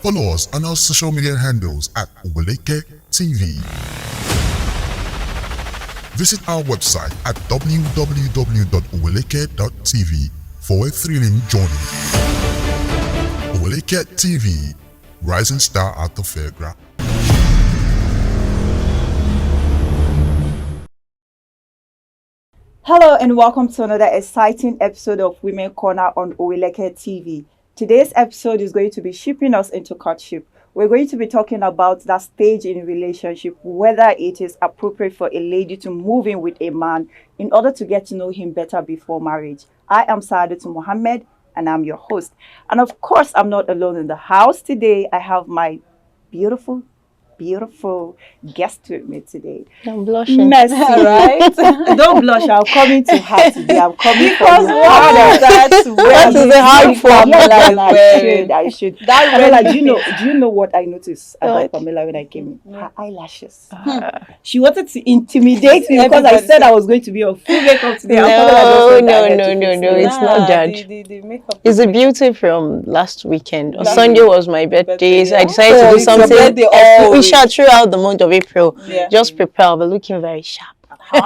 Follow us on our social media handles at Oweleke TV. Visit our website at www.oweleketv for a thrilling journey. Oweleketv, rising star at the fairground. Hello and welcome to another exciting episode of Women Corner on Oweleke TV. Today's episode is going to be shipping us into courtship. We're going to be talking about that stage in a relationship, whether it is appropriate for a lady to move in with a man in order to get to know him better before marriage. I am Saadatu Mohammed and I'm your host. And of course, I'm not alone in the house today. I have my beautiful guest with me today. I'm blushing. Merci, right? Don't blush. I'm coming to her today. I'm coming because for that's That is a hard formula. I should. Pamela, do you know what I noticed about Pamela when I came in? Her eyelashes. She wanted to intimidate me because I said I was going to be on full makeup today. No. It's not that. The makeup. It's a beauty from last weekend. Sunday was my birthday, so I decided to do something throughout the month of April. Yeah. Just prepare. We're looking very sharp. All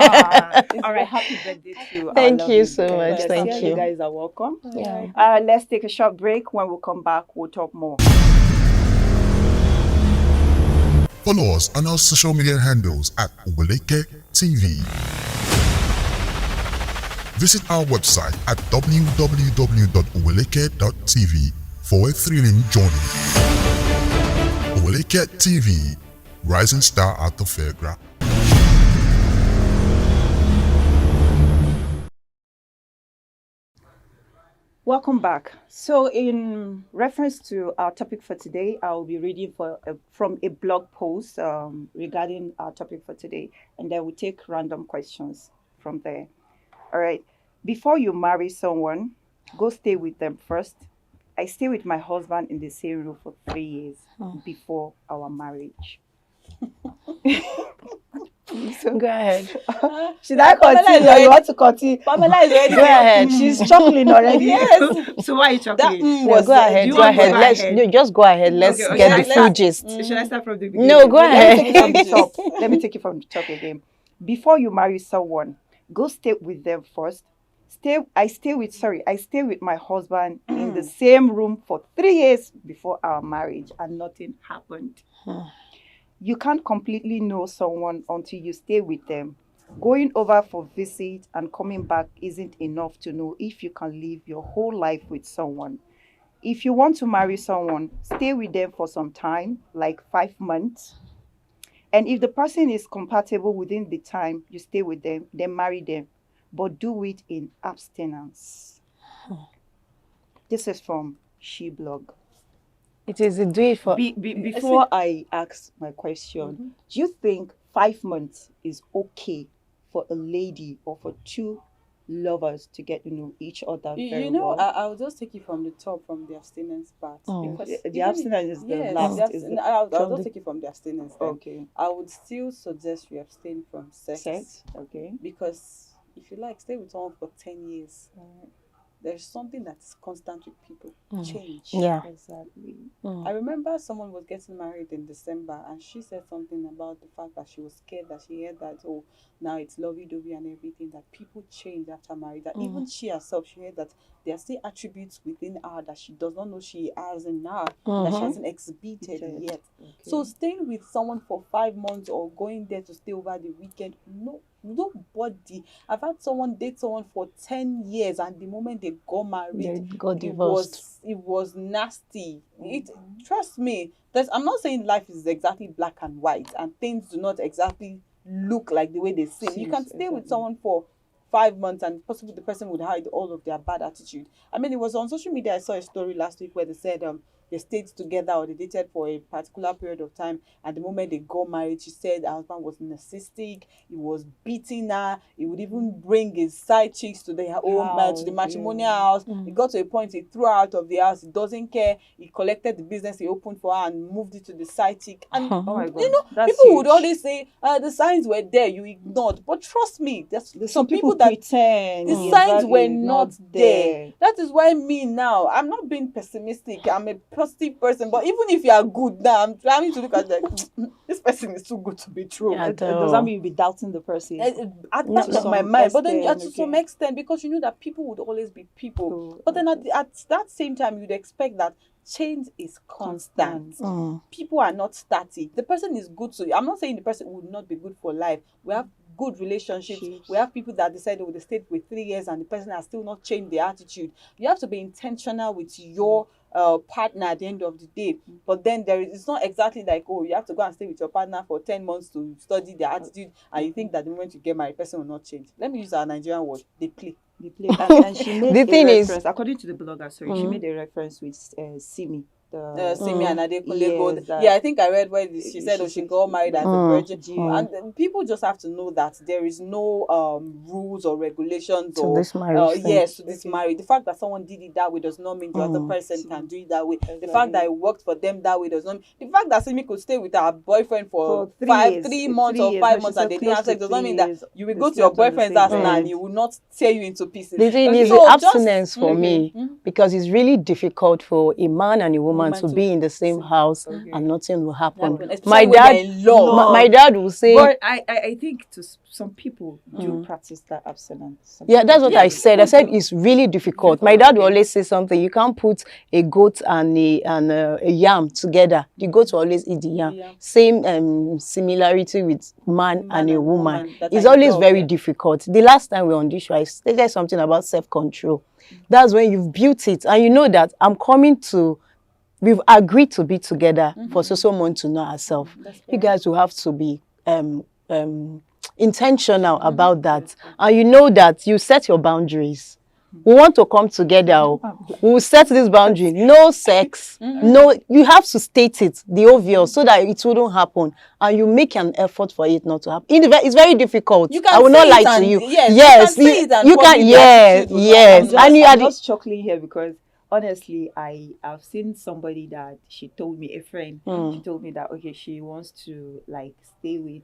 right, happy birthday to you. Thank you so much. Yes, Thank you. You guys are welcome. Yeah. Let's take a short break. When we come back, we'll talk more. Follow us on our social media handles at Oweleke TV. Visit our website at www.oweleketv for a thrilling journey. Oweleketv, rising star at the fairground. Welcome back. So in reference to our topic for today, I will be reading from a blog post regarding our topic for today, and then we take random questions from there. All right. Before you marry someone, go stay with them first. I stayed with my husband in the same room for 3 years before our marriage. So go ahead. Should I continue or you want to continue? Pamela is ready. Go ahead. She's chuckling already. Yes. So why are you chuckling? No, go ahead. Go ahead. Just go ahead. Let's get the full gist. Should I start from the beginning? No, go ahead. Let me take it from the top again. Before you marry someone, go stay with them first. I stay with my husband in the same room for 3 years before our marriage, and nothing happened. You can't completely know someone until you stay with them. Going over for visit and coming back isn't enough to know if you can live your whole life with someone. If you want to marry someone, stay with them for some time, like 5 months. And if the person is compatible within the time you stay with them, then marry them. But do it in abstinence. This is from She Blog. It is a do it for. Before I ask my question, do you think 5 months is okay for a lady or for two lovers to get to know each other very well? I'll just take it from the top, from the abstinence part. Because the abstinence is the last. I'll just take it from the abstinence. Then. Okay. I would still suggest you abstain from sex. Okay. Because if you like, stay with someone for 10 years. There's something that's constant with people. Change. Yeah. Exactly. I remember someone was getting married in December and she said something about the fact that she was scared, that she heard that, now it's lovey-dovey and everything, that people change after marriage. That even she herself, she heard that there are still attributes within her that she does not know she has in her, that she hasn't exhibited yet. Okay. So staying with someone for 5 months or going there to stay over the weekend, nobody. I've had someone date someone for 10 years and the moment they got married, They got divorced. It was nasty. Trust me, I'm not saying life is exactly black and white and things do not exactly look like the way they seem. You can stay with someone for 5 months and possibly the person would hide all of their bad attitude. I mean, it was on social media, I saw a story last week where they said they stayed together or they dated for a particular period of time, and the moment they got married, she said her husband was narcissistic, he was beating her, he would even bring his side chicks to their own to the matrimonial house. It got to a point he threw her out of the house, he doesn't care, he collected the business he opened for her and moved it to the side chick. And oh my God, people would always say the signs were there, you ignored. But trust me, there's some people that pretend the signs were not there. That is why me now, I'm not being pessimistic, I'm a positive person. But even if you are good, now I'm trying to look at like this person is too good to be true. Yeah, Does that mean you'll be doubting the person? That's To not my some mind. But then extent, to some extent, because you know that people would always be people. Cool. But then at that same time, you'd expect that change is constant. People are not static. The person is good to you. I'm not saying the person would not be good for life. We have good relationships. We have people that decided they stayed with 3 years and the person has still not changed their attitude. You have to be intentional with your partner at the end of the day. But then it's not exactly like, oh, you have to go and stay with your partner for 10 months to study their attitude and you think that the moment you get married, the person will not change. Let me use our Nigerian word. They play. And she made The a thing is- reference, according to the blogger, sorry, she made a reference with Simi. Simi and Adekunle Gold. that- Yeah, I think I read where she said she got married as a virgin. Yeah. And people just have to know that there is no rules or regulations To or this marriage thing. yes, to this marriage. The fact that someone did it that way does not mean the other person can do it that way. The fact that it worked for them that way does not mean the fact that Simi could stay with her boyfriend for 3 months or 5 months and they didn't have sex does not mean that you will go to your boyfriend's house now and he will not tear you into pieces. The thing is, So the just- abstinence for me, because it's really difficult for a man and a woman to be in the same house and nothing will happen. Especially My when dad, they're in love. my dad will say, But I think some people do practice that abstinence. Some yeah, people that's what do. I said. I said it's really difficult. My dad will always say something. You can't put a goat and a yam together. The goat will always eat the yam. Yeah. Same similarity with man and a woman. that It's are always involved, very yeah. difficult. The last time we were on this show, I stated something about self-control. That's when you've built it and you know that we've agreed to be together for so months to know ourselves. You guys will have to be intentional about that. And you know that you set your boundaries. We want to come together. We will set this boundary. No sex. No, you have to state it, the obvious, so that it wouldn't happen. And you make an effort for it not to happen. It's very difficult. You can I will not say it lie to and- you. yes, Yes, you can say it and you probably can. the Yes, attitude will not yes. come And you I'm are just chuckling here because honestly, I've seen somebody that she told me, a friend, she told me that okay, she wants to like stay with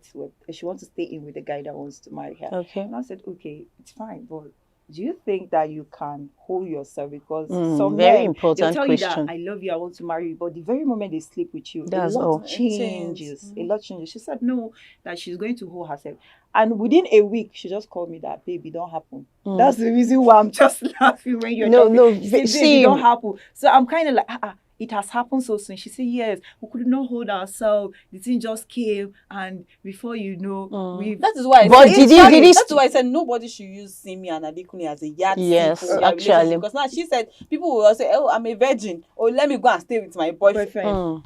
she wants to stay in with the guy that wants to marry her. Okay. And I said, okay, it's fine, but do you think that you can hold yourself? Because very some men, important they'll tell question. you that I love you, I want to marry you, but the very moment they sleep with you, That's a lot all. changes. A lot changes. She said no, that she's going to hold herself. And within a week, she just called me that, baby, don't happen. That's the reason why I'm just laughing when you're talking. No, She said, see, baby, don't happen. So I'm kind of like, it has happened so soon. She said, yes, we could not hold ourselves. The thing just came, and before you know, we've... That is why I But said, did he that's why I said nobody should use Simi and Adekunle as a yardstick Yes, for their actually. relationship. Because now she said, people will say, oh, I'm a virgin. Oh, let me go and stay with my boyfriend.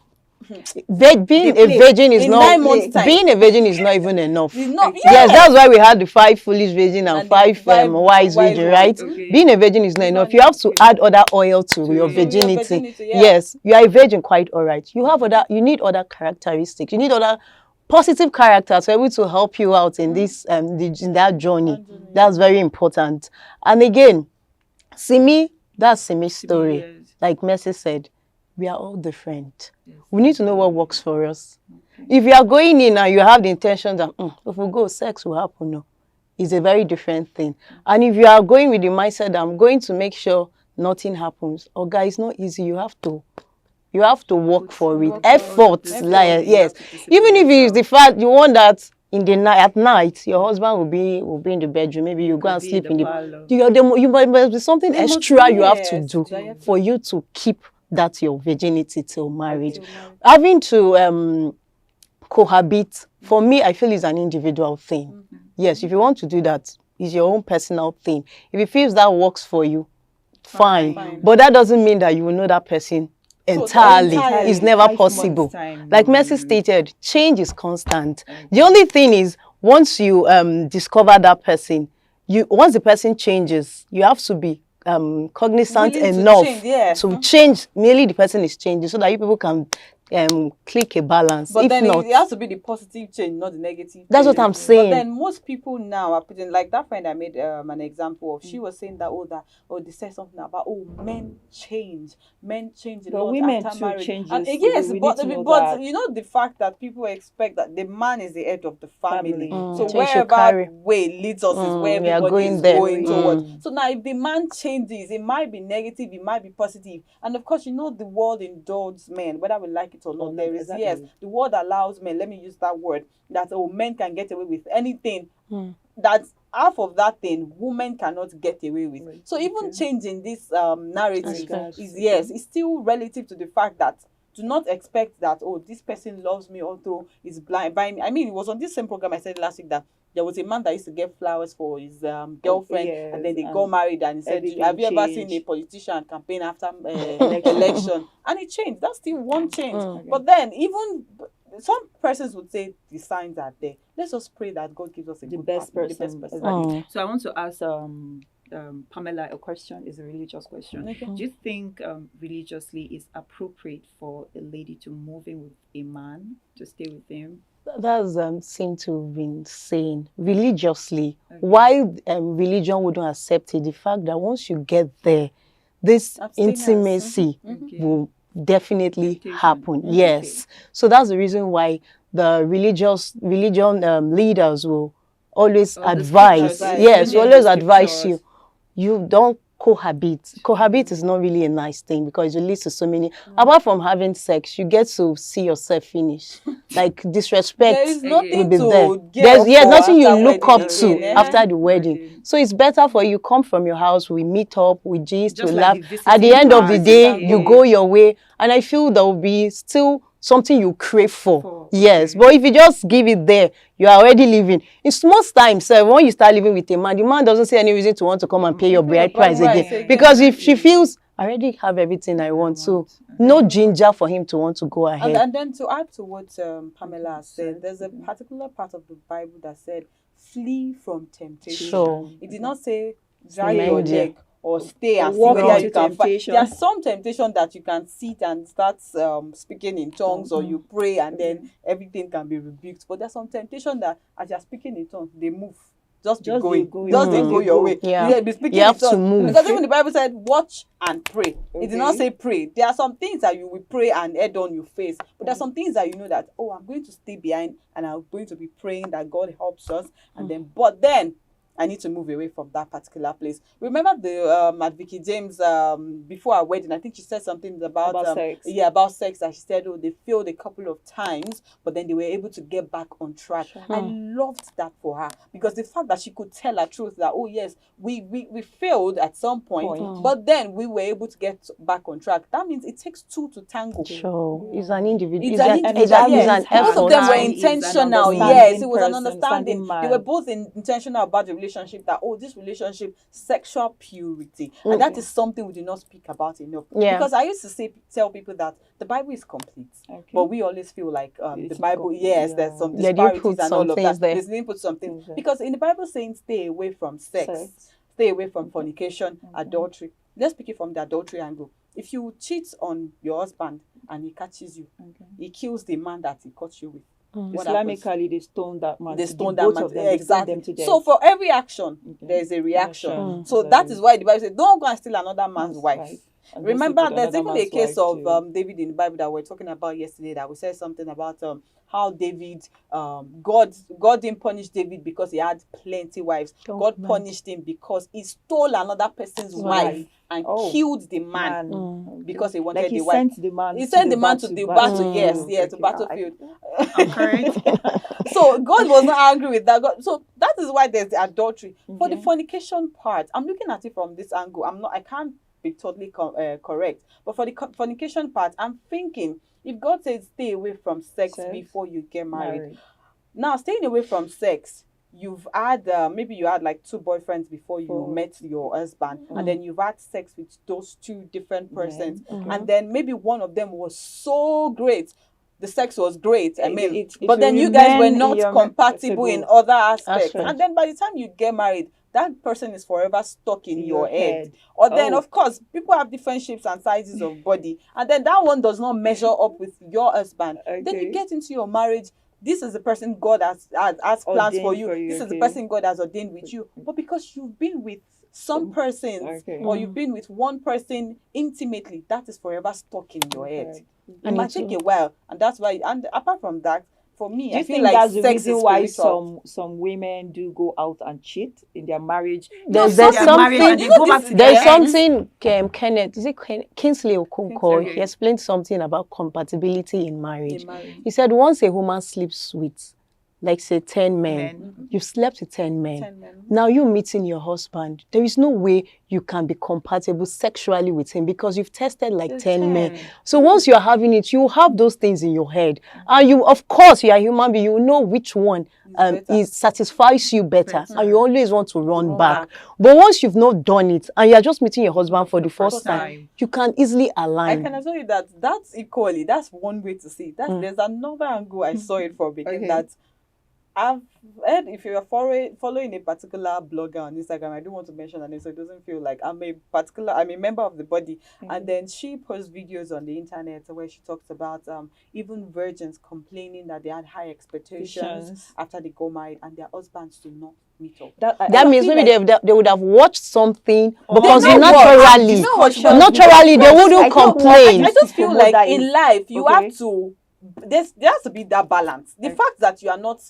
Being a virgin is In not 9 months' time. being a virgin is not even enough. It's not, Yes, that's why we had the 5 foolish virgin and And the 5 5 wise wise virgin, ones. right? Okay. Being a virgin is not enough. You have to add other oil to your your virginity. virginity, yeah. Yes, you are a virgin, quite all right. You need other characteristics. You need other positive characters to be able to help you out in this in that journey. That's very important. And again, that's Simi's story. yes. Like Mercy said, we are all different. We need to know what works for us. If you are going in and you have the intention that if we go, sex will happen, no, it's a very different thing. And if you are going with the mindset that I'm going to make sure nothing happens, guys, it's not easy. You have to work for it. Effort, like, yes. Even if it's the fact you want that in the night, at night, your husband will be in the bedroom. Maybe you go and sleep in the parlor. you must be something There must extra be, you have to yes, do to- for you to keep that your virginity till marriage. Having to cohabit, for me, I feel is an individual thing. Yes, if you want to do that, it's your own personal thing. If it feels that works for you, fine. But that doesn't mean that you will know that person entirely. entirely. It's never 5 months possible. time, Like no, Mercy no, no. stated, change is constant. The only thing is, once you discover that person, once the person changes, you have to be cognizant Willing to enough change, yeah. to change. Merely the person is changing, so that you people can click a balance. But If then not, it has to be the positive change, not the negative that's change. what I'm But saying. then most people now are putting, like that friend I made an example of. She was saying that they said something about men change a But lot women after too marriage. changes And too. yes, We but need to know but that. you know the fact that people expect that the man is the head of the family. Family. So So you should wherever carry. way leads us is where We are everybody going is there. going towards. Mm. So now if the man changes, it might be negative, it might be positive. And of course, the world indulges men, whether we like it or not. There is exactly. yes, the world allows men, let me use that word, that men can get away with anything. Mm. That half of that thing women cannot get away with. Right. So even Okay. changing this narrative Aspect. is it's still relative to the fact that do not expect that this person loves me although is blind by me. I mean, it was on this same program I said last week that there was a man that used to get flowers for his girlfriend, yes, and then they and got married, and he said, everything have you ever seen a changed. politician campaign after Election. election? And it changed. That's still one change. Mm. But then even some persons would say the signs are there. Let's just pray that God gives us The best person. the best person. Exactly. Mm. So I want to ask Pamela a question. Is a religious question. Okay. Do you think religiously it's appropriate for a lady to move in with a man to stay with him? That's seem to have been saying religiously. Okay. Why religion wouldn't accept it? The fact that once you get there, this Abstinence. intimacy Okay. will definitely Temptation. happen. Okay. Yes. So that's the reason why the religion leaders will always Or the advise. scriptures, Yes, even in always the advise scriptures. you don't cohabit. Cohabit is not really a nice thing because it leads to so many. Apart from having sex, you get to see yourself finish. Like disrespect There is will nothing be to there. get There's up for nothing you after look wedding up to again, after the wedding. Wedding. So it's better for you come from your house, we meet up, we gist, Just we like laugh. the At the visiting end of the part, day, okay. you go your way, and I feel there will be still something you crave for. Okay. Yes, but if you just give it there, you are already living. It's most times when you start living with a man, the man doesn't see any reason to want to come and pay your bride price price again. again. Because if she feels I already have everything I want, so no ginger for him to want to go ahead. And then to add to what Pamela said, there's a particular part of the Bible that said, flee from temptation. Sure. It did not say drag your Remind you. leg or stay and see walk whether into you can fight. temptation. There are some temptation that you can sit and start speaking in tongues, or you pray and then everything can be rebuked. But there's some temptation that as you're speaking in tongues, they move. Just be going. Just they go your way. Yeah. You be speaking You have in tongues. to move. Because even the Bible said, watch and pray. It did not Okay. say pray. There are some things that you will pray and head on your face. But there are some things that you know that, I'm going to stay behind and I'm going to be praying that God helps us. And but then I need to move away from that particular place. Remember the at Vicky James before our wedding, I think she said something about sex. Yeah, about sex, that she said, they failed a couple of times, but then they were able to get back on track. I loved that for her, because the fact that she could tell her truth that, yes, we failed at some point, but then we were able to get back on track. That means it takes two to tango. Sure. It's an individual. It's It's an an individual, yes. effort. Both of them were He's an intentional. understanding Yes, it was an person, understanding. understanding They were man. both intentional about the relationship, that this relationship, sexual purity, and that is something we do not speak about enough. Yeah. Because I used to tell people that the Bible is complete, but we always feel like It's the Bible, incomplete, yes, yeah. there's some Yeah, they disparities put and some all of things that. there. There's need put something Okay. because in the Bible saying stay away from sex. Stay away from fornication, adultery. Let's pick it from the adultery angle. If you cheat on your husband and he catches you, he kills the man that he caught you with. What happens? Islamically, they stone that man. They To stone the that both man. of them, they stone them to Exactly. death. So for every action, there is a reaction. Reaction. So that is why the Bible says, don't go and steal another man's wife. And Remember, don't sleep with there's another even a man's case wife of too. David in the Bible that we're talking about yesterday, that we said something about how David, God didn't punish David because he had plenty wives. God punished him because he stole another person's wife and killed the man because he wanted Like he the wife. sent the man. He sent the man to the battle. Yes, to battlefield. I'm correct. So God was not angry with that. So that is why there's the adultery. For the fornication part, I'm looking at it from this angle. I can't be totally correct. But for the fornication part, I'm thinking, if God says stay away from sex before you get married. Now staying away from sex, you've had maybe you had like 2 boyfriends before you met your husband, and then you've had sex with those 2 different persons, and then maybe one of them was so great. The sex was great, but then you guys were not compatible in other aspects. And then by the time you get married, that person is forever stuck in your head. head. Or then, Oh. of course, people have different shapes and sizes of body, and then that one does not measure up with your husband. Then you Okay. get into your marriage. This is the person God has plans for Ordained you. for you, This is the okay. person God has ordained with you. But because you've been with some persons, Okay. or you've been with one person intimately, that is forever stuck in your head. Okay. It And might it's take so- a while, and that's why. And apart from that, for me, Do I you feel think like that's the sex reason is why spiritual. some women do go out and cheat in their marriage? There's Some- something. and they go back to There's their ex. something. Kenneth, is it Kingsley Okonkwo? Okay. He explained something about compatibility in marriage. In marriage. He said once a woman sleeps with, like say 10 men, Men. you've slept with 10 men. 10 men. Now you meeting your husband, there is no way you can be compatible sexually with him because you've tested like There's 10 men. 10. So once you're having it, you have those things in your head. And you, of course, you are a human being, you know which one better. is satisfies you better. And you always want to run back. back. But once you've not done it and you're just meeting your husband for the first time, time. you can easily I align. can assure you that that's equally, that's one way to see it. There's another angle I saw it from again, Okay. that I've heard, if you're following a particular blogger on Instagram, I don't want to mention her name so it doesn't feel like I'm a member of the body. And then she posts videos on the internet where she talks about even virgins complaining that they had high expectations Expectations. after they got married and their husbands do not meet up. That means feel maybe like- they would have watched something because They not watch. naturally, You know what she does? naturally they I wouldn't don't want- complain. I just feel promote like that in is- life you okay. have to there has to be that balance. The Okay. fact that you are not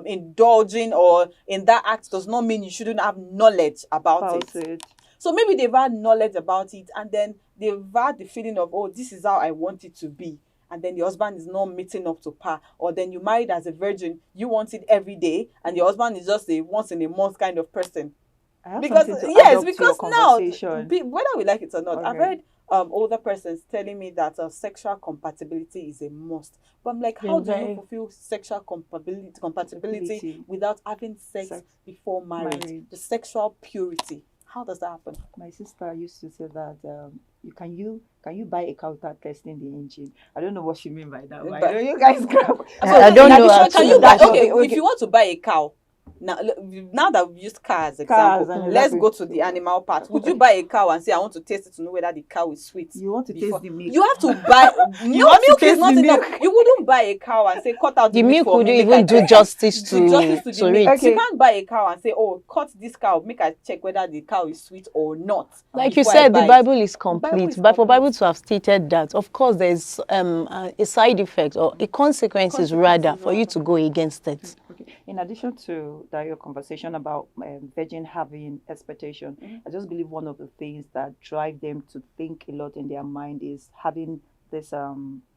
indulging or in that act does not mean you shouldn't have knowledge about it. So maybe they've had knowledge about it and then they've had the feeling of, oh, this is how I want it to be. And then the husband is not meeting up to par. Or then you married as a virgin, you want it every day, and your husband is just a once in a month kind of person. I have Because something to yes, add up to because your now conversation. whether we like it or not, I've Okay. heard older persons telling me that sexual compatibility is a must. But I'm like, how do you Very- fulfill sexual compatibility Compatibility. without having sex Sex before marriage? marriage. The sexual purity. How does that happen? My sister used to say that can you buy a cow without testing the engine? I don't know what she mean by that. But But- I know you guys grab. I don't in know addition, how can to you do buy, that. okay, Okay. if you want to buy a cow, now that we've used car as Cars example, and let's exactly. go to the animal part. Would you buy a cow and say, I want to taste it to know whether the cow is sweet? You want to before- taste the milk. You have to buy. No, want to milk is taste not the enough. milk. You wouldn't buy a cow and say, cut out The meat milk for wouldn't me, make I even do check." justice to, Do justice to the to milk. it. Okay. You can't buy a cow and say, oh, cut this cow, make I check whether the cow is sweet or not. Like you before I said, the buy it. Bible is complete. Bible is But for Bible complete. to have stated that, of course, there's a side effect or a consequences rather for you to go against it. Okay. In addition to that, your conversation about virgin having expectation, I just believe one of the things that drive them to think a lot in their mind is having this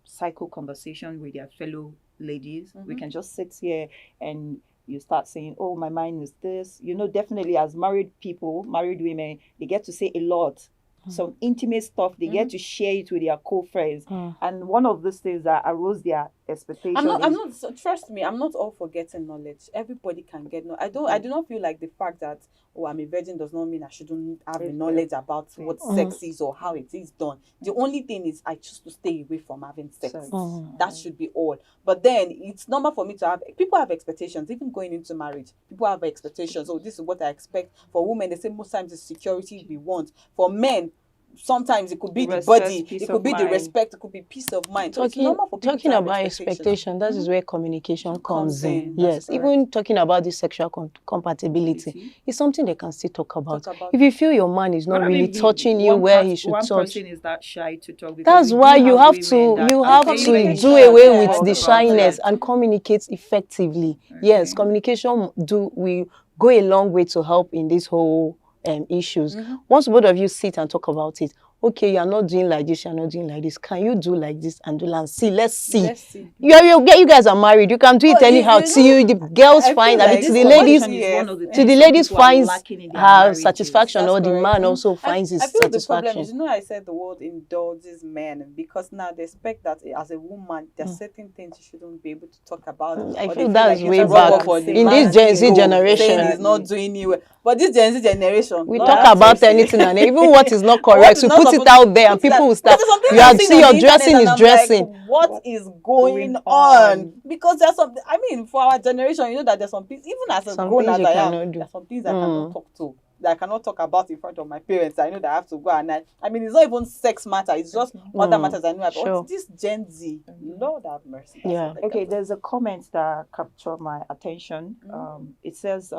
cycle conversation with their fellow ladies. We can just sit here and you start saying, oh, my mind is this. You know, definitely as married people, married women, they get to say a lot. Some intimate stuff, they get to share it with their co-friends. And one of those things that arose their expectation I'm is not. So trust me, I'm not all for getting knowledge. Everybody can get knowledge. I do not feel like the fact that I'm a virgin does not mean I shouldn't have the knowledge about what sex is or how it is done. The only thing is I choose to stay away from having sex. That should be all. But then it's normal for me to have. People have expectations, even going into marriage. People have expectations. Oh, this is what I expect. For women, they say most times it's security we want. For men, sometimes it could be the Respect, body, peace it could of be the mind. respect, it could be peace of mind. So it's Talking, normal for people talking to have about expectations. expectation, that is where communication comes in. That's Yes, even talking about this sexual compatibility is something they can still talk about. Talk about If you feel your man is not really touching you where he should one touch, person is that shy to talk. Because that's we why do you have women to that you are have very, to very do shy away to with talk the about shyness it. and communicate effectively. Yes, communication we go a long way to help in this whole issues. Once both of you sit and talk about it, okay, you are not doing like this, you are not doing like this. Can you do like this and do and see? Let's see. Let's see. You guys are married. You can do it Oh, anyhow. you See, know, the girls I feel find. I mean, like to this the ladies, conversation is one of the to things the some ladies people are finds lacking in their her marriages. satisfaction, That's or the correct. man also finds his I feel the problem satisfaction. is, I said the word indulges men because now they expect that as a woman, there are certain things you shouldn't be able to talk about. I or feel they that's like way it's a rub back off on the in man this Gen Z ego, generation. saying he's not doing you well. But this Gen Z generation, We no, talk that's about seriously. anything and even what is not What correct. is We not put it out there and people will start. You have see your dressing is dressing. Like, what is going on? Because there's some. I mean, for our generation, you know that there's some things. Even as a grown as I am, there's some things I cannot talk to. That I cannot talk about in front of my parents. I know that I have to go and I mean, it's not even sex matter. It's just other matters I know about. Sure. What's this Gen Z? Lord have mercy. Yeah. Okay, there's a comment that captured my attention. It says,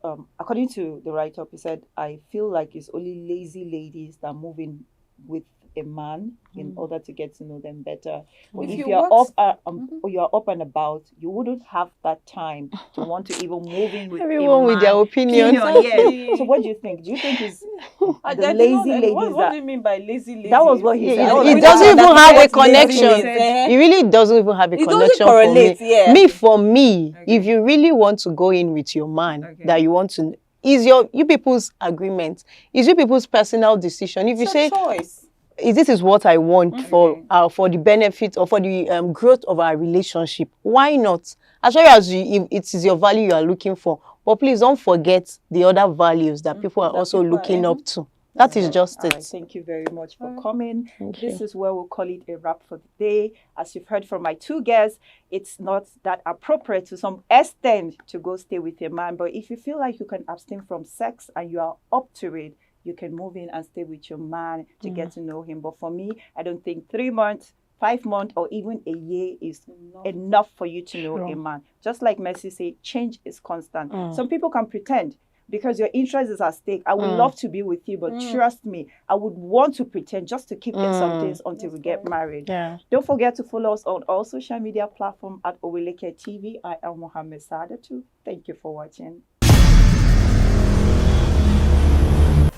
according to the write-up, it said, I feel like it's only lazy ladies that move in with a man in order to get to know them better. But if you're up and about, you wouldn't have that time to want to even move in with Everyone a with their man. opinion. Yeah. So what do you think? Do you think it's the lazy ladies? What do you mean by lazy? That was what he said. It doesn't even have a connection. It really doesn't even have a connection for me. Me, for me, if you really want to go in with your man, that you want to, is you people's agreement, is you people's personal decision. If you say, choice. This is what I want for the benefit or for the growth of our relationship, why not? As long as if it is your value you are looking for. But please don't forget the other values that people are also looking up to. That is just it. Right, thank you very much for coming. This is where we'll call it a wrap for the day. As you've heard from my two guests, it's not that appropriate to some extent to go stay with a man. But if you feel like you can abstain from sex and you are up to it, you can move in and stay with your man to get to know him. But for me, I don't think 3 months, 5 months, or even a year is enough for you to know a man. Just like Mercy said, change is constant. Some people can pretend because your interest is at stake. I would love to be with you, but trust me, I would want to pretend just to keep in some things until we get married. Yeah. Don't forget to follow us on all social media platforms at Oweleketv. I am Mohammed Sadatu. Thank you for watching.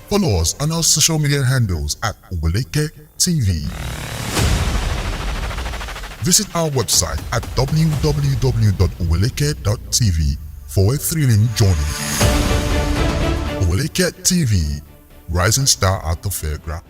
Follow us on our social media handles at Oweleketv. Visit our website at www.oweleke.tv for a thrilling journey. Oweleketv, rising star at the fairground.